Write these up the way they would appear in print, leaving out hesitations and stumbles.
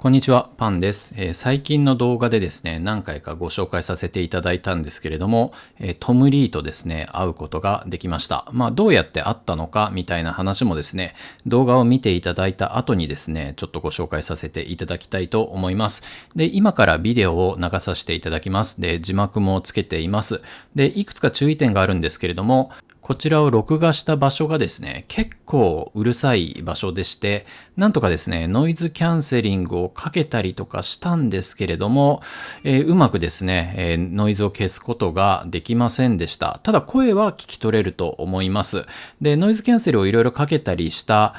こんにちは、パンです。最近の動画でですね、何回かご紹介させていただいたんですけれども、トム・リーとですね、会うことができました。どうやって会ったのかみたいな話もですね、動画を見ていただいた後にですね、ちょっとご紹介させていただきたいと思います。で、今からビデオを流させていただきます。で、字幕もつけています。で、いくつか注意点があるんですけれども、こちらを録画した場所がですね、結構うるさい場所でして、なんとかですね、ノイズキャンセリングをかけたりとかしたんですけれども、うまくですね、ノイズを消すことができませんでした。ただ声は聞き取れると思います。で、ノイズキャンセルをいろいろかけたりした、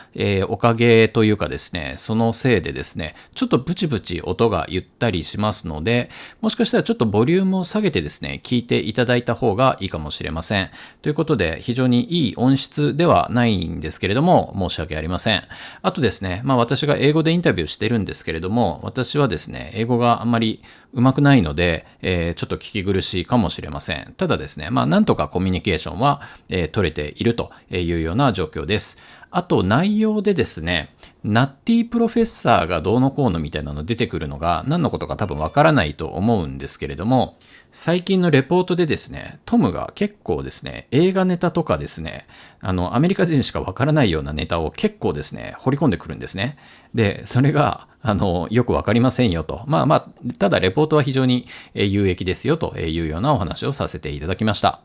おかげというかですね、そのせいでですね、ちょっとブチブチ音がゆったりしますので、もしかしたらちょっとボリュームを下げてですね、聞いていただいた方がいいかもしれません。ということで、非常にいい音質ではないんですけれども、申し訳ありません。あとですね、私が英語でインタビューしてるんですけれども、私はですね、英語があんまり上手くないので、ちょっと聞き苦しいかもしれません。ただですね、なんとかコミュニケーションは、取れているというような状況です。あと内容でですね、ナッティプロフェッサーがどうのこうのみたいなの出てくるのが何のことか多分わからないと思うんですけれども、最近のレポートでですね、トムが結構ですね、映画ネタとかですね、アメリカ人しかわからないようなネタを結構ですね、掘り込んでくるんですね。で、それが、よくわかりませんよと。ただレポートは非常に有益ですよというようなお話をさせていただきました。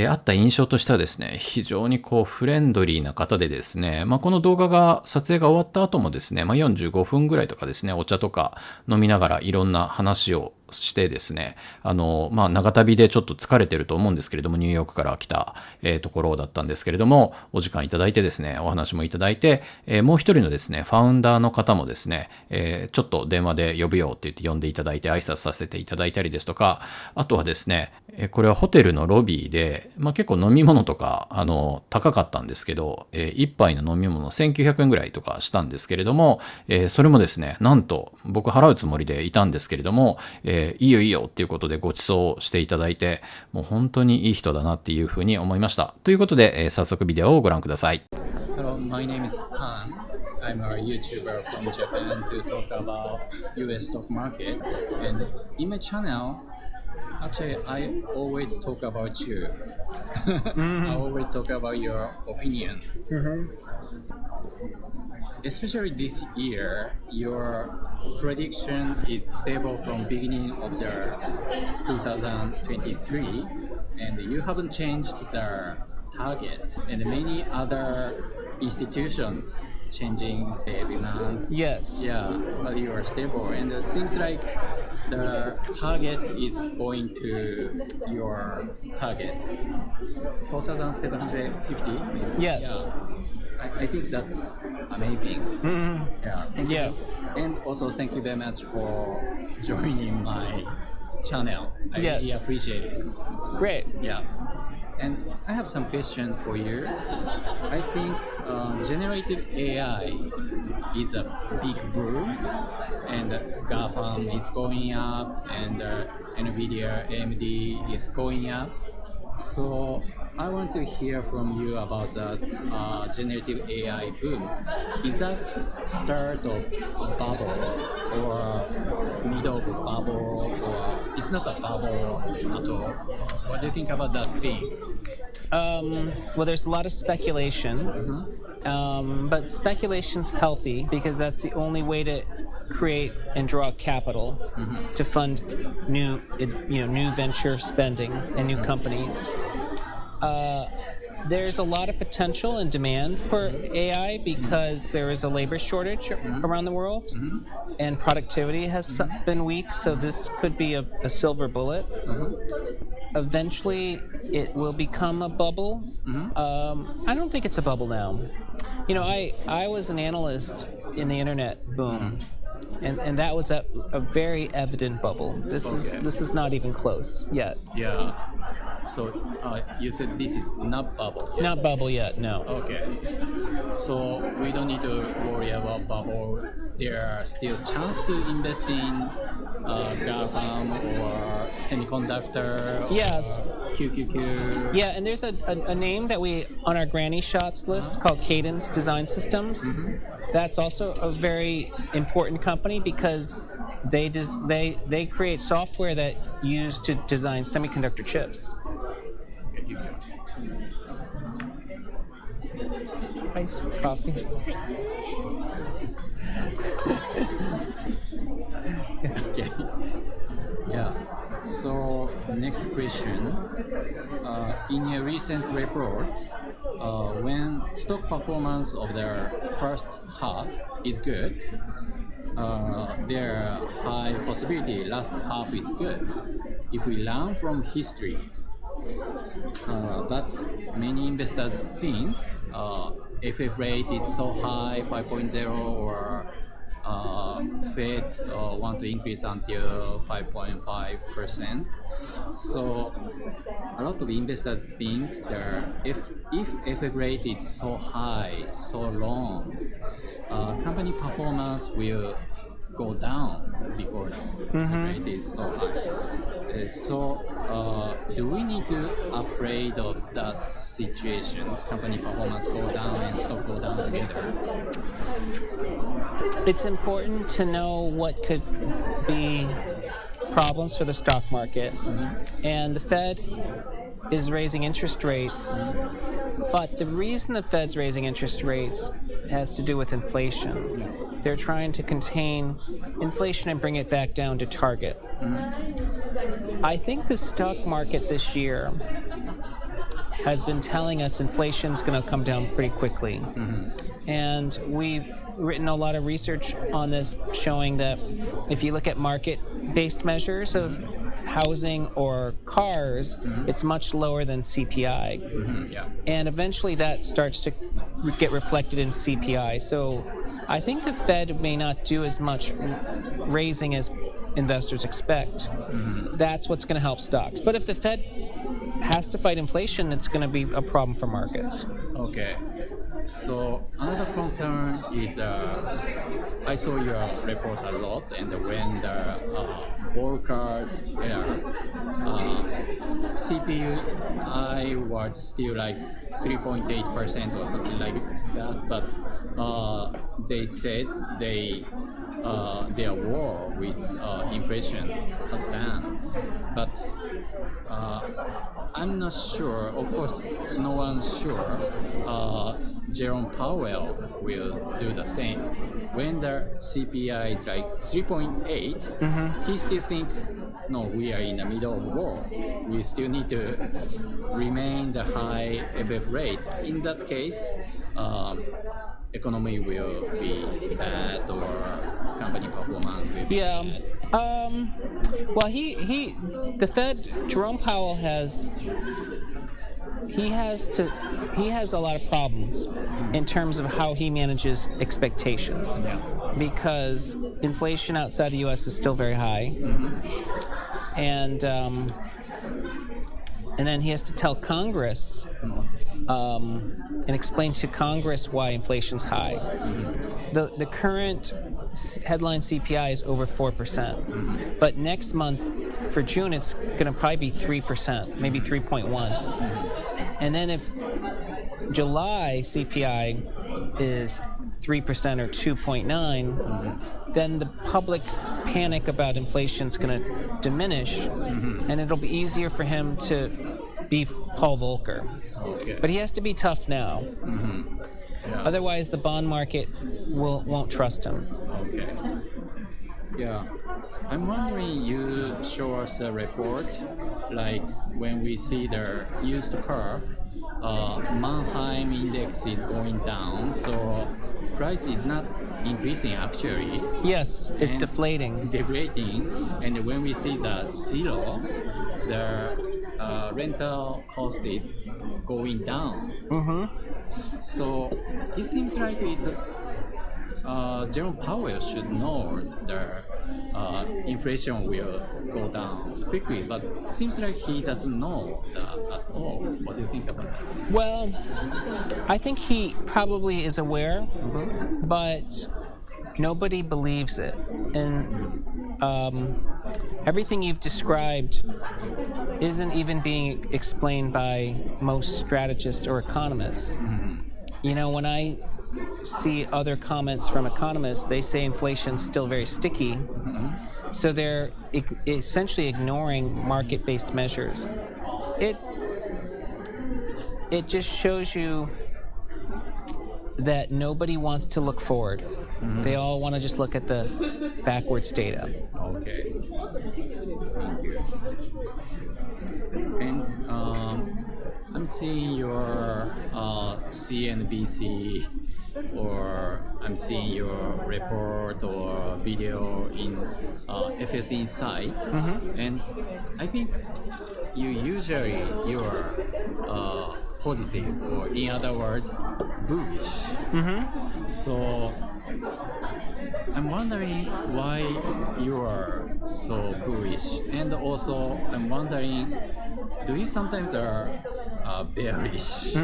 あった印象としてはですね、非常にフレンドリーな方でですね、この動画が撮影が終わった後もですね、45分ぐらいとかですね、お茶とか飲みながらいろんな話をしてですね、長旅でちょっと疲れてると思うんですけれども、ニューヨークから来た、ところだったんですけれども、お時間いただいてですね、お話もいただいて、もう一人のですね、ファウンダーの方もですね、ちょっと電話で呼ぶよって言って呼んでいただいて挨拶させていただいたりですとか、あとはですね、これはホテルのロビーで、結構飲み物とか高かったんですけど、一杯の飲み物1900円ぐらいとかしたんですけれども、それもですね、なんと僕払うつもりでいたんですけれども、いいよいいよっていうことでご馳走していただいて、もう本当にいい人だなっていうふうに思いました。ということで、早速ビデオをご覧ください。Hello, my name is Pan. I'm a YouTuber from Japan to talk about US stock market. And in my channel, actually, I always talk about you. I always talk about your opinion. Especially this year, your prediction is stable from beginning of the 2023, and you haven't changed the target, and many other institutions changing every month. Yes. Yeah, but you are stable, and it seems like the target is going to your target 4,750 maybe. Yes. Yeah. I think that's amazing. Yeah, thank you. And also thank you very much for joining my channel. I really appreciate it. Great. Yeah. And I have some questions for you. I think generative AI is a big boom, and GAFAM is going up, and NVIDIA, AMD is going up. So I want to hear from you about that generative AI boom. Is that start of bubble or middle of bubble, or it's not a bubble at all? What do you think about that thing? Well, there's a lot of speculation, but speculation's healthy because that's the only way to create and draw capital to fund new venture spending and new companies. There's a lot of potential and demand for AI because there is a labor shortage around the world, and productivity has been weak, so this could be a silver bullet. Eventually, it will become a bubble. I don't think it's a bubble now. I was an analyst in the internet boom, and that was a very evident bubble. This is not even close yet. Yeah. So you said this is not bubble yet. Not bubble yet, no. Okay. So we don't need to worry about bubble. There are still chance to invest in GAFAM or semiconductor. Yes. QQQ. Yeah, and there's a name that we on our granny shots list called Cadence Design Systems. That's also a very important company because they create software that used to design semiconductor chips. Ice coffee. Okay. Yeah. So next question. In a recent report, when stock performance of their first half is good, there high possibility last half is good. If we learn from history, that many investors think FF rate is so high, 5.0, or Fed want to increase until 5.5%. So a lot of investors think that if FF rate is so high, so long, company performance will go down because rate is so high. So do we need to afraid of that situation? Company performance go down and stock go down together. It's important to know what could be problems for the stock market, and the Fed is raising interest rates. But the reason the Fed's raising interest rates has to do with inflation. They're trying to contain inflation and bring it back down to target. I think the stock market this year has been telling us inflation's going to come down pretty quickly. And we've written a lot of research on this showing that if you look at market-based measures of housing or cars, it's much lower than CPI. And eventually that starts to get reflected in CPI. So I think the Fed may not do as much raising as investors expect. That's what's going to help stocks. But if the Fed has to fight inflation, it's going to be a problem for markets. Okay. So another concern is I saw your report a lot, and when the ball cards CPI was still like 3.8% or something like that, but they said their war with inflation has done, but I'm not sure. Of course, no one's sure. Jerome Powell will do the same. When the CPI is like 3.8, he still think, no, we are in the middle of war. We still need to remain the high FF rate. In that case, economy will be bad or company performance will be bad. Well, the Fed, Jerome Powell has a lot of problems in terms of how he manages expectations, because inflation outside the U.S. is still very high, and then he has to tell Congress and explain to Congress why inflation's high. The current headline CPI is over 4%, but next month for June it's going to probably be 3%, maybe 3.1. And then if July CPI is 3% or 2.9, then the public panic about inflation is going to diminish, and it'll be easier for him to be Paul Volcker. Okay. But he has to be tough now. Otherwise, the bond market won't trust him. Okay. Yeah. I'm wondering, you show us a report, like when we see the used car, Mannheim index is going down, so price is not increasing actually. Yes, it's deflating. And when we see the zero, the rental cost is going down. So it seems like it's Jerome Powell should know the inflation will go down quickly, but it seems like he doesn't know that at all. What do you think about that? Well, I think he probably is aware, but nobody believes it. And everything you've described isn't even being explained by most strategists or economists. You know, when I see other comments from economists, they say inflation's still very sticky. So they're essentially ignoring market-based measures. It just shows you that nobody wants to look forward. They all want to just look at the backwards data. Okay. Thank you. And I'm seeing your CNBC, or I'm seeing your report or video in FS Insight, and I think usually you're positive, or in other words, bullish. So I'm wondering why you are so bullish, and also I'm wondering, do you sometimes are bearish?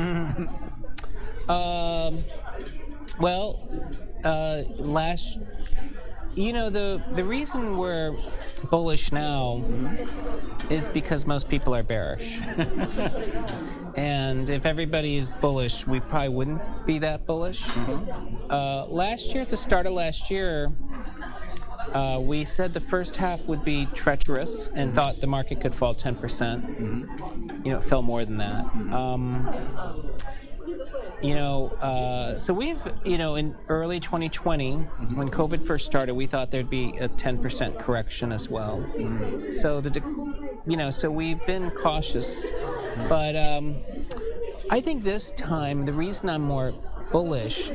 The reason we're bullish now is because most people are bearish. And if everybody is bullish, we probably wouldn't be that bullish. Last year, at the start of last year, we said the first half would be treacherous and thought the market could fall 10%. You know, it fell more than that. So we've, in early 2020, when COVID first started, we thought there'd be a 10% correction as well. So so we've been cautious, but I think this time the reason I'm more bullish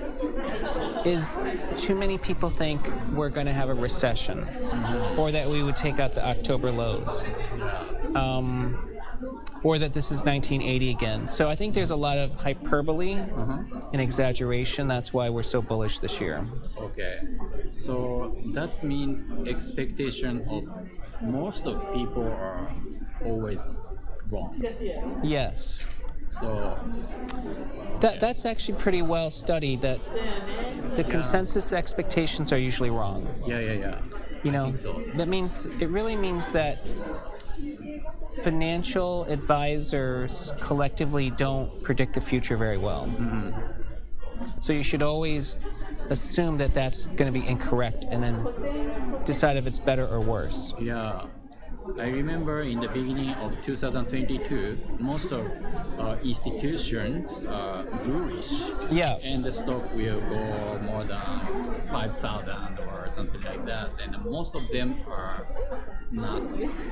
is too many people think we're going to have a recession, or that we would take out the October lows. Or that this is 1980 again. So I think there's a lot of hyperbole and exaggeration. That's why we're so bullish this year. Okay, so that means expectation of most of people are always wrong. Yes. So that's actually pretty well studied, that the consensus expectations are usually wrong. Yeah. You know, I think so. It really means that financial advisors collectively don't predict the future very well. So you should always assume that that's going to be incorrect and then decide if it's better or worse. Yeah. I remember in the beginning of 2022, most of institutions are bullish. Yeah. And the stock will go more than 5,000 or something like that. And most of them are not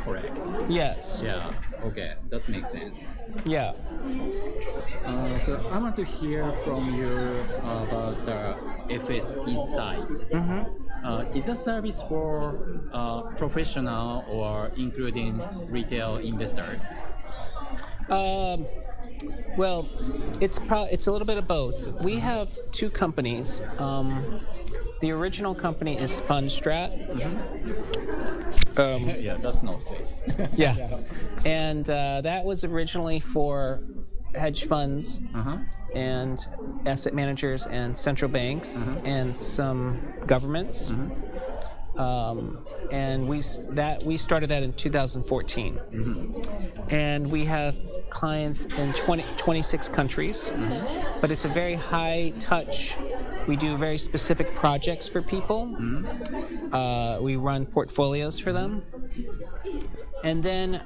correct. Yes. Yeah. Okay. That makes sense. Yeah. So I want to hear from you about FS Insight. Is a service for professional or including retail investors? Well, it's a little bit of both. We have two companies. The original company is Fundstrat. Yeah, that's not face. Yeah. And that was originally for hedge funds and asset managers and central banks and some governments. And we started that in 2014. And we have clients in 26 countries, but it's a very high touch. We do very specific projects for people. We run portfolios for them. And then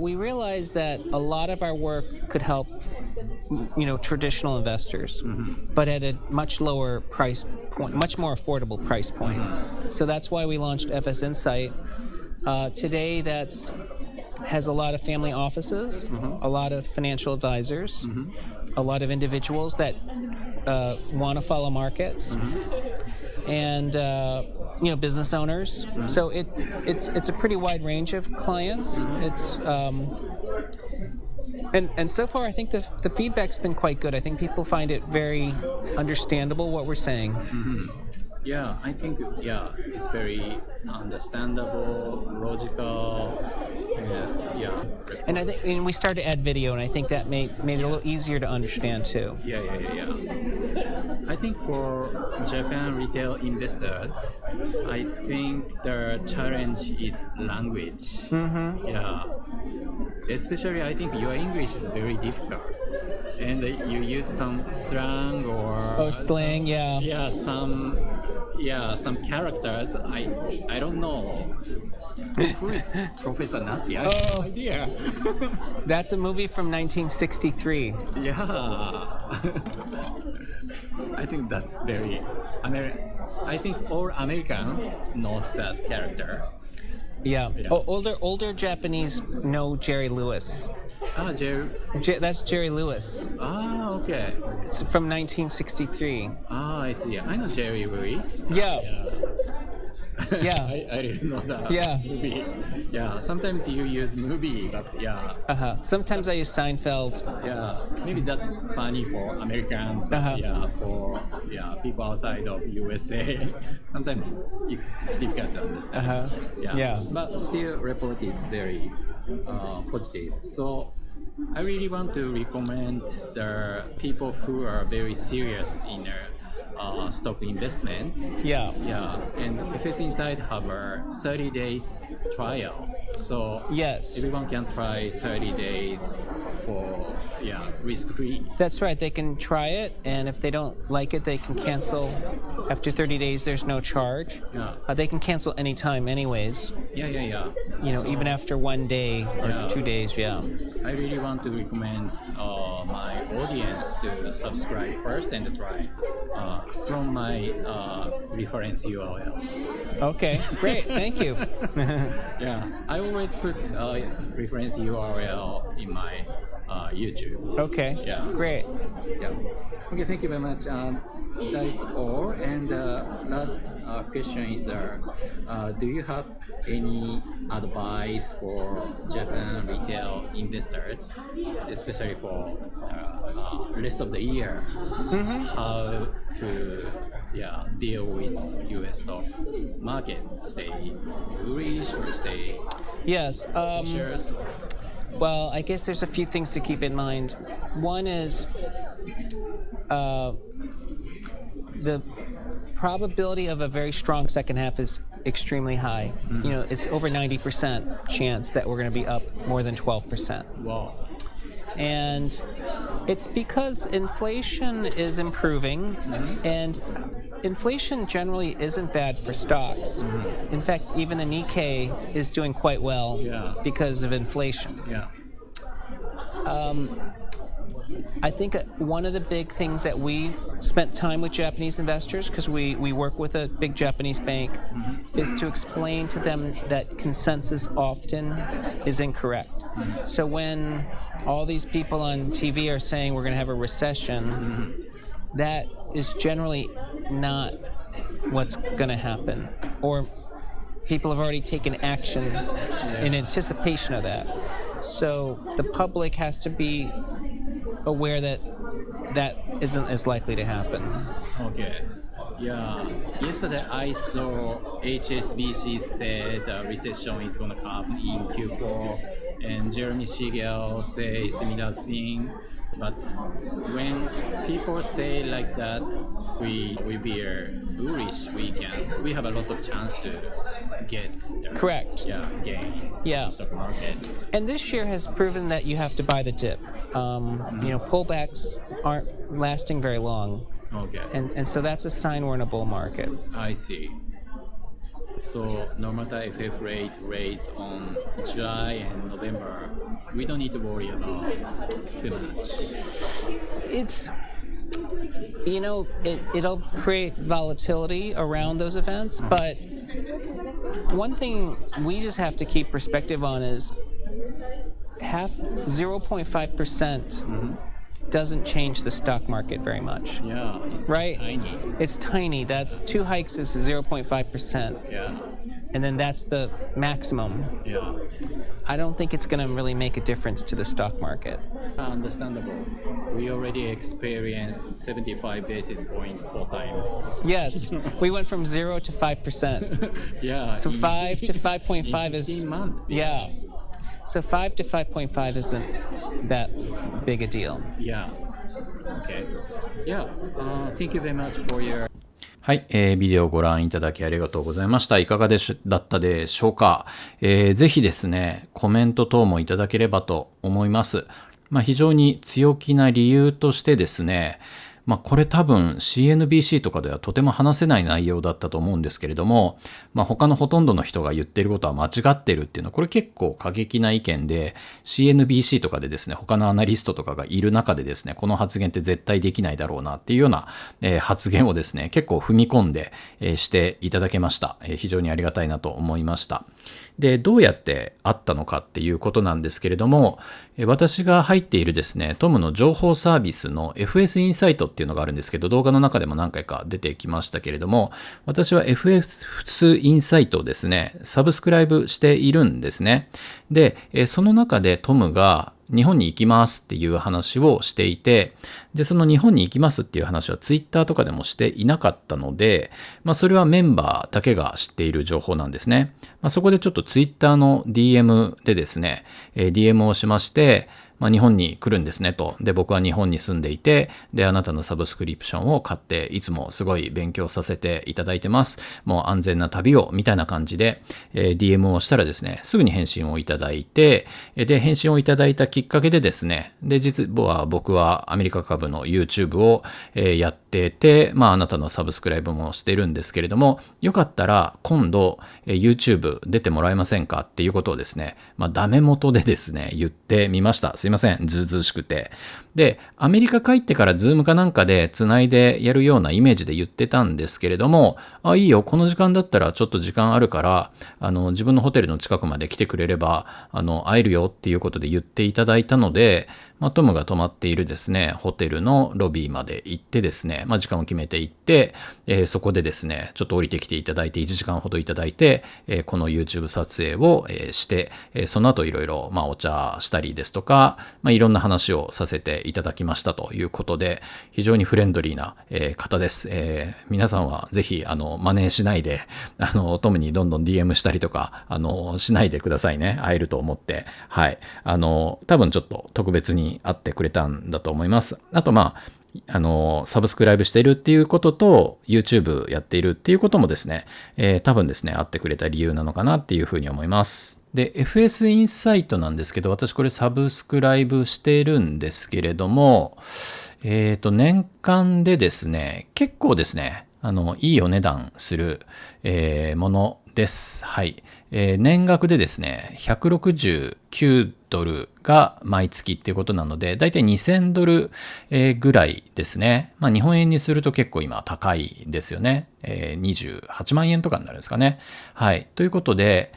we realized that a lot of our work could help, traditional investors, but at a much lower price point, much more affordable price point. So that's why we launched FS Insight. Today, has a lot of family offices, a lot of financial advisors, a lot of individuals that want to follow markets, and business owners. So it's a pretty wide range of clients. It's and so far I think the feedback's been quite good. I think people find it very understandable what we're saying. Yeah, I think it's very understandable, logical. Yeah. And I think we started to add video, and I think that made it a little easier to understand too. Yeah. I think for Japan retail investors, I think the challenge is language. Yeah. especially I think your English is very difficult, and you use some slang or slang, some characters. I don't know who is Professor Nati. I have no idea. That's a movie from 1963. Yeah. I think that's very I think all American knows that character. Yeah. Older Japanese know Jerry Lewis. Jerry. That's Jerry Lewis. Okay. It's from 1963. I see. I know Jerry Lewis. Yeah. Yeah. I didn't know that movie. Yeah, sometimes you use movie, but Sometimes I use Seinfeld. Yeah, maybe that's funny for Americans, but for people outside of USA, sometimes it's difficult to understand. But still, report is very positive. So I really want to recommend the people who are very serious in their stock investment. And FS Insight have a 30 days trial. So everyone can try 30 days for risk-free. That's right. They can try it, and if they don't like it, they can cancel. After 30 days, there's no charge. They can cancel anytime anyways. Even after 1 day or 2 days, I really want to recommend my audience to subscribe first and try from my reference URL. Okay, great. Thank you. I always put reference URL in my YouTube. Okay. Great. Okay, thank you very much. That's all. And last question is, do you have any advice for Japan retail investors, especially for rest of the year, how to deal with U.S. stock market? Stay bullish or stay cautious? Well, I guess there's a few things to keep in mind. One is the probability of a very strong second half is extremely high. It's over 90% chance that we're going to be up more than 12%. Wow. And it's because inflation is improving, and inflation generally isn't bad for stocks. In fact, even the Nikkei is doing quite well because of inflation. I think one of the big things that we've spent time with Japanese investors, because we work with a big Japanese bank, is to explain to them that consensus often is incorrect. So when all these people on TV are saying we're going to have a recession, that is generally not what's going to happen. Or people have already taken action in anticipation of that. So the public has to be aware that that isn't as likely to happen. Okay. Yesterday I saw HSBC said recession is going to come in Q4, and Jeremy Siegel say similar thing. But when people say like that, we be bullish. We have a lot of chance to get correct. Gain. In stock market. And this year has proven that you have to buy the dip. Pullbacks aren't lasting very long. Okay. And so that's a sign we're in a bull market. I see. So no matter FF rate rates on July and November, we don't need to worry about too much. It's, it'll create volatility around those events, but one thing we just have to keep perspective on is 0.5% doesn't change the stock market very much. Right? Tiny. It's tiny. That's 2 hikes is 0.5%. And then that's the maximum. I don't think it's going to really make a difference to the stock market. Understandable. We already experienced 75 basis point 4 times. Yes, we went from 0 to 5%. So 5 to 5.5 is 15 months. So 5 to 5.5 isn't that big a deal. Okay. Thank you very much for your はい、ビデオをご覧いただきありがとうございました。いかがだったでしょうか。ぜひですね、コメント等もいただければと思います。非常に強気な理由としてですね、これ多分 CNBC とかではとても話せない内容だったと思うんですけれども、他のほとんどの人が言っていることは間違ってるっていうのは、これ結構過激な意見で、CNBC とかでですね、他のアナリストとかがいる中でですね、この発言って絶対できないだろうなっていうような、発言をですね、結構踏み込んで、していただけました。非常にありがたいなと思いました。で、どうやってあったのかっていうことなんですけれども、私が入っているですね、トムの情報サービスの FS インサイトっていうのがあるんですけど、動画の中でも何回か出てきましたけれども、私は FS インサイトをですね、サブスクライブしているんですね。で、その中でトムが日本に行きますっていう話をしていて、で、その日本に行きますっていう話はツイッターとかでもしていなかったので、それはメンバーだけが知っている情報なんですね。そこでちょっとツイッターの DM でですね、DM をしまして、日本に来るんですねと。で、僕は日本に住んでいて、で、あなたのサブスクリプションを買って、いつもすごい勉強させていただいてます。もう安全な旅を、みたいな感じで、DM をしたらですね、すぐに返信をいただいて、で、返信をいただいたきっかけでですね、で、実は僕はアメリカ株の YouTube をやってて、あなたのサブスクライブもしてるんですけれども、よかったら今度 YouTube 出てもらえませんかっていうことをですね、ダメ元でですね、言ってみました。すいません、ずうずうしくて。で、アメリカ帰ってからズームかなんかで繋いでやるようなイメージで言ってたんですけれども、いいよ、この時間だったらちょっと時間あるから、自分のホテルの近くまで来てくれれば、会えるよっていうことで言っていただいたので、トムが泊まっているですね、ホテルのロビーまで行ってですね、時間を決めて行って、そこでですね、ちょっと降りてきていただいて、1時間ほどいただいて、この YouTube 撮影をして、その後いろいろ、お茶したりですとか、いろんな話をさせていただきましたということで、非常にフレンドリーな、方です。皆さんはぜひ、真似しないで、トムにどんどん DM したりとか、しないでくださいね。会えると思って。はい。多分ちょっと特別に会ってくれたんだと思います。あとサブスクライブしているっていうことと YouTube やっているっていうこともですね、多分ですね、会ってくれた理由なのかなっていうふうに思います。で、FS インサイトなんですけど、私これサブスクライブしているんですけれども、年間でですね、結構ですね、いいお値段する、ものです。はい。年額でですね、169ドルが毎月っていうことなので、だいたい2000ドルぐらいですね。日本円にすると結構今高いですよね。28万円とかになるんですかね。はい。ということで、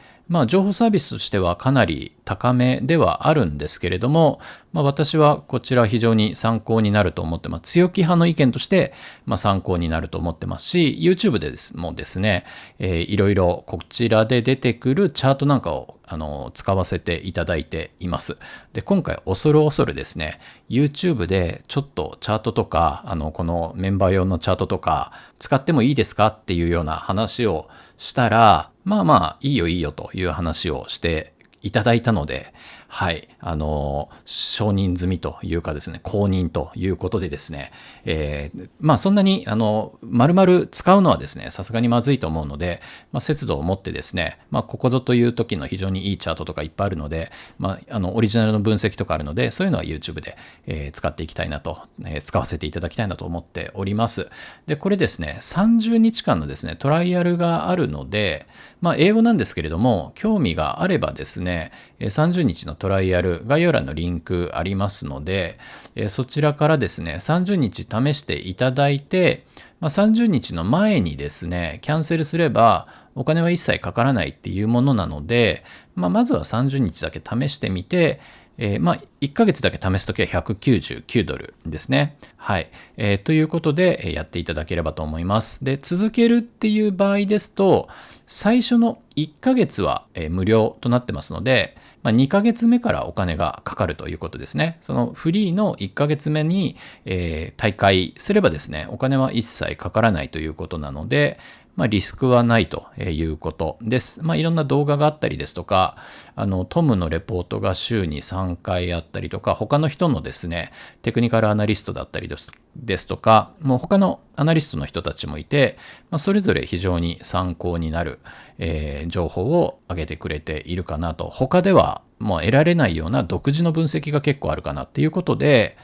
情報サービスとしてはかなり高めではあるんですけれども、私はこちら非常に参考になると思ってます。強気派の意見として、参考になると思ってますし、YouTube でもですね、いろいろこちらで出てくるチャートなんかを使わせていただいています。で、今回恐るですね、YouTube でちょっとチャートとか、このメンバー用のチャートとか使ってもいいですかっていうような話をしたら、いいよという話をしていただいたので、はい、承認済みというかですね、公認ということでですね、そんなに、丸々使うのはですね、さすがにまずいと思うので、節度を持ってですね、ここぞという時の非常にいいチャートとかいっぱいあるので、オリジナルの分析とかあるので、そういうのは YouTube で、使っていきたいなと、使わせていただきたいなと思っております。で、これですね、30日間のですね、トライアルがあるので、英語なんですけれども、興味があればですね、30日のトライアル、概要欄のリンクありますので、そちらからですね、30日試していただいて、30日の前にですね、キャンセルすればお金は一切かからないっていうものなので、まずは30日だけ試してみて、1ヶ月だけ試すときは199ドルですね。はい。ということで、やっていただければと思います。で、続けるっていう場合ですと、最初の1ヶ月は無料となってますので、2ヶ月目からお金がかかるということですね。そのフリーの1ヶ月目に、退会すればですね、お金は一切かからないということなので、リスクはないということです。いろんな動画があったりですとか、トムのレポートが週に3回あったりとか、他の人のですね、テクニカルアナリストだったりですとか、もう他のアナリストの人たちもいて、それぞれ非常に参考になる、情報を上げてくれているかなと。他ではもう得られないような独自の分析が結構あるかなっていうことで、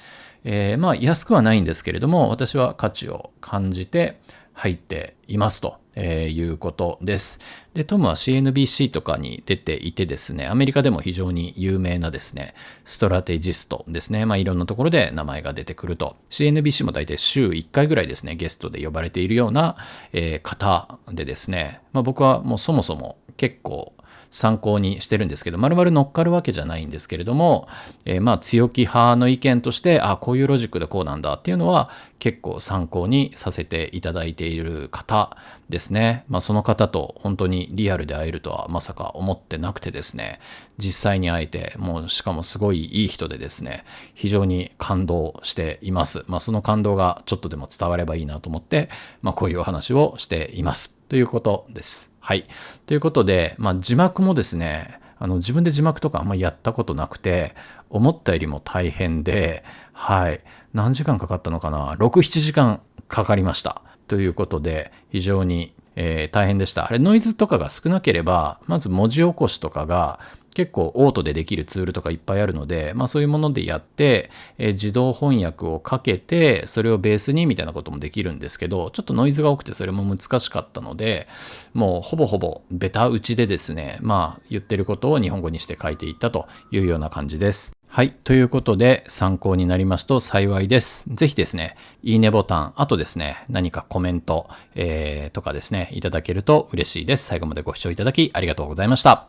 安くはないんですけれども、私は価値を感じて入っていますということです。で、トムは CNBC とかに出ていてですね、アメリカでも非常に有名なですね、ストラテジストですね。いろんなところで名前が出てくると。CNBC も大体週1回ぐらいですね、ゲストで呼ばれているような、方でですね、僕はもうそもそも結構参考にしてるんですけど、丸々乗っかるわけじゃないんですけれども、強気派の意見として、こういうロジックでこうなんだっていうのは結構参考にさせていただいている方ですね。その方と本当にリアルで会えるとはまさか思ってなくてですね、実際に会えて、もうしかもすごいいい人でですね、非常に感動しています。その感動がちょっとでも伝わればいいなと思って、こういうお話をしていますということです。はい。ということで、字幕もですね、自分で字幕とかあんまりやったことなくて、思ったよりも大変で、はい。何時間かかったのかな ?6、7時間かかりました。ということで、非常に、大変でした。あれ、ノイズとかが少なければ、まず文字起こしとかが結構オートでできるツールとかいっぱいあるので、そういうものでやって、自動翻訳をかけて、それをベースにみたいなこともできるんですけど、ちょっとノイズが多くてそれも難しかったので、もうほぼほぼベタ打ちでですね、言ってることを日本語にして書いていったというような感じです。はい。ということで、参考になりますと幸いです。ぜひですね、いいねボタン、あとですね、何かコメント、とかですね、いただけると嬉しいです。最後までご視聴いただきありがとうございました。